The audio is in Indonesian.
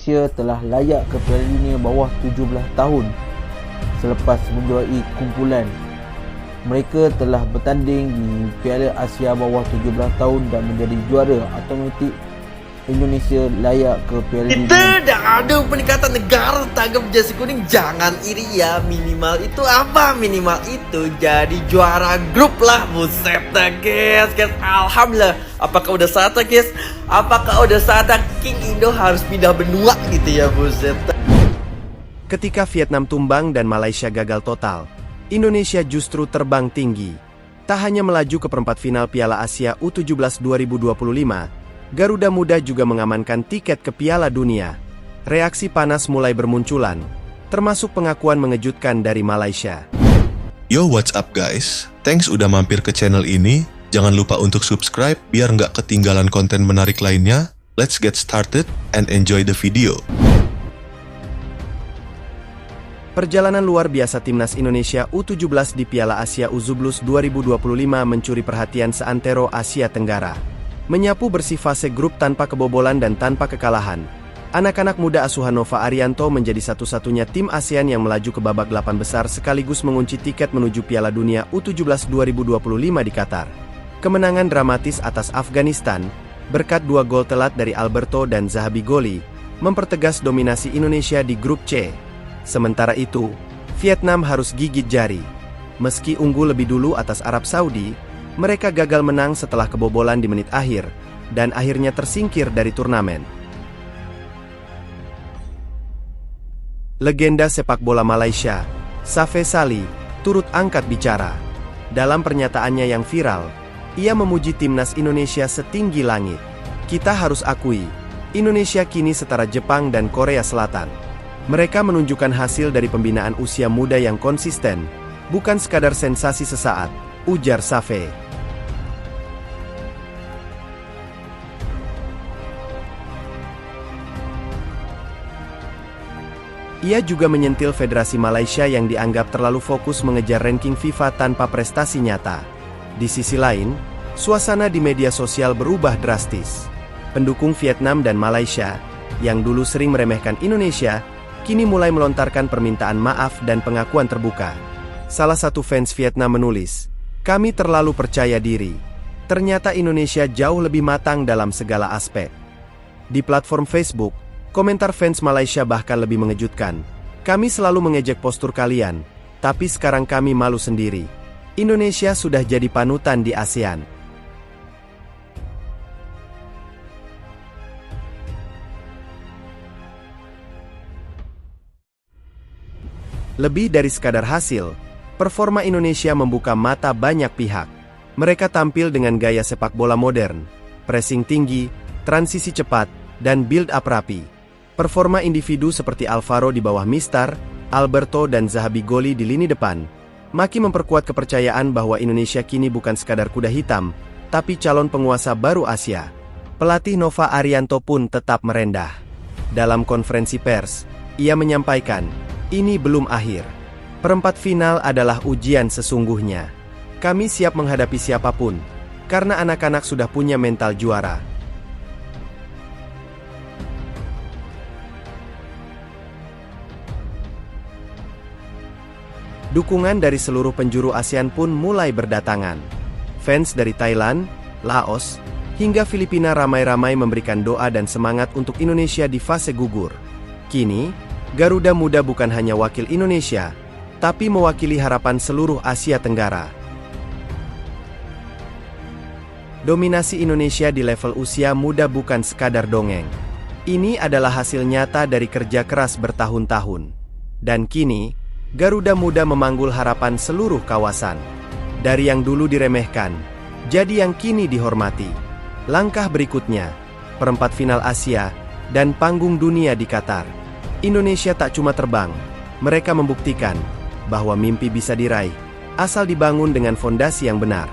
Indonesia telah layak ke Piala Dunia bawah 17 tahun selepas menjuarai kumpulan. Mereka telah bertanding di Piala Asia bawah 17 tahun dan menjadi juara. Automatik Indonesia layak ke Piala Dunia. Kita dah ada peningkatan negara tanggap jersey kuning. Jangan iri ya. Minimal itu apa? Minimal itu jadi juara grup lah. Buset dah guys. Alhamdulillah. Apakah udah saatnya guys? Apakah udah saatnya King Indo harus pindah benua gitu ya? Buset. Ketika Vietnam tumbang dan Malaysia gagal total, Indonesia justru terbang tinggi. Tak hanya melaju ke perempat final Piala Asia U17 2025, Garuda Muda juga mengamankan tiket ke Piala Dunia. Reaksi panas mulai bermunculan, termasuk pengakuan mengejutkan dari Malaysia. Yo, what's up guys? Thanks udah mampir ke channel ini. Jangan lupa untuk subscribe biar nggak ketinggalan konten menarik lainnya. Let's get started and enjoy the video. Perjalanan luar biasa Timnas Indonesia U17 di Piala Asia U17 2025 mencuri perhatian seantero Asia Tenggara. Menyapu bersih fase grup tanpa kebobolan dan tanpa kekalahan, anak-anak muda asuhan Nova Arianto menjadi satu-satunya tim ASEAN yang melaju ke babak 8 besar sekaligus mengunci tiket menuju Piala Dunia U17 2025 di Qatar. Kemenangan dramatis atas Afghanistan, berkat 2 gol telat dari Alberto dan Zahabi Goli, mempertegas dominasi Indonesia di grup C. Sementara itu, Vietnam harus gigit jari. Meski unggul lebih dulu atas Arab Saudi, mereka gagal menang setelah kebobolan di menit akhir, dan akhirnya tersingkir dari turnamen. Legenda sepak bola Malaysia, Safe Sali, turut angkat bicara. Dalam pernyataannya yang viral, ia memuji timnas Indonesia setinggi langit. Kita harus akui, Indonesia kini setara Jepang dan Korea Selatan. Mereka menunjukkan hasil dari pembinaan usia muda yang konsisten, bukan sekadar sensasi sesaat, ujar Safe. Ia juga menyentil Federasi Malaysia yang dianggap terlalu fokus mengejar ranking FIFA tanpa prestasi nyata. Di sisi lain, suasana di media sosial berubah drastis. Pendukung Vietnam dan Malaysia, yang dulu sering meremehkan Indonesia, kini mulai melontarkan permintaan maaf dan pengakuan terbuka. Salah satu fans Vietnam menulis, "Kami terlalu percaya diri. Ternyata Indonesia jauh lebih matang dalam segala aspek." Di platform Facebook, komentar fans Malaysia bahkan lebih mengejutkan. "Kami selalu mengejek postur kalian, tapi sekarang kami malu sendiri. Indonesia sudah jadi panutan di ASEAN." Lebih dari sekadar hasil, performa Indonesia membuka mata banyak pihak. Mereka tampil dengan gaya sepak bola modern, pressing tinggi, transisi cepat, dan build-up rapi. Performa individu seperti Alvaro di bawah Mistar, Alberto dan Zahabi Goli di lini depan, makin memperkuat kepercayaan bahwa Indonesia kini bukan sekadar kuda hitam, tapi calon penguasa baru Asia. Pelatih Nova Arianto pun tetap merendah. Dalam konferensi pers, ia menyampaikan, "Ini belum akhir. Perempat final adalah ujian sesungguhnya. Kami siap menghadapi siapapun, karena anak-anak sudah punya mental juara." Dukungan dari seluruh penjuru ASEAN pun mulai berdatangan. Fans dari Thailand, Laos, hingga Filipina ramai-ramai memberikan doa dan semangat untuk Indonesia di fase gugur. Kini, Garuda Muda bukan hanya wakil Indonesia, tapi mewakili harapan seluruh Asia Tenggara. Dominasi Indonesia di level usia muda bukan sekadar dongeng. Ini adalah hasil nyata dari kerja keras bertahun-tahun. Dan kini, Garuda Muda memanggul harapan seluruh kawasan. Dari yang dulu diremehkan, jadi yang kini dihormati. Langkah berikutnya, perempat final Asia, dan panggung dunia di Qatar. Indonesia tak cuma terbang, mereka membuktikan bahwa mimpi bisa diraih, asal dibangun dengan fondasi yang benar.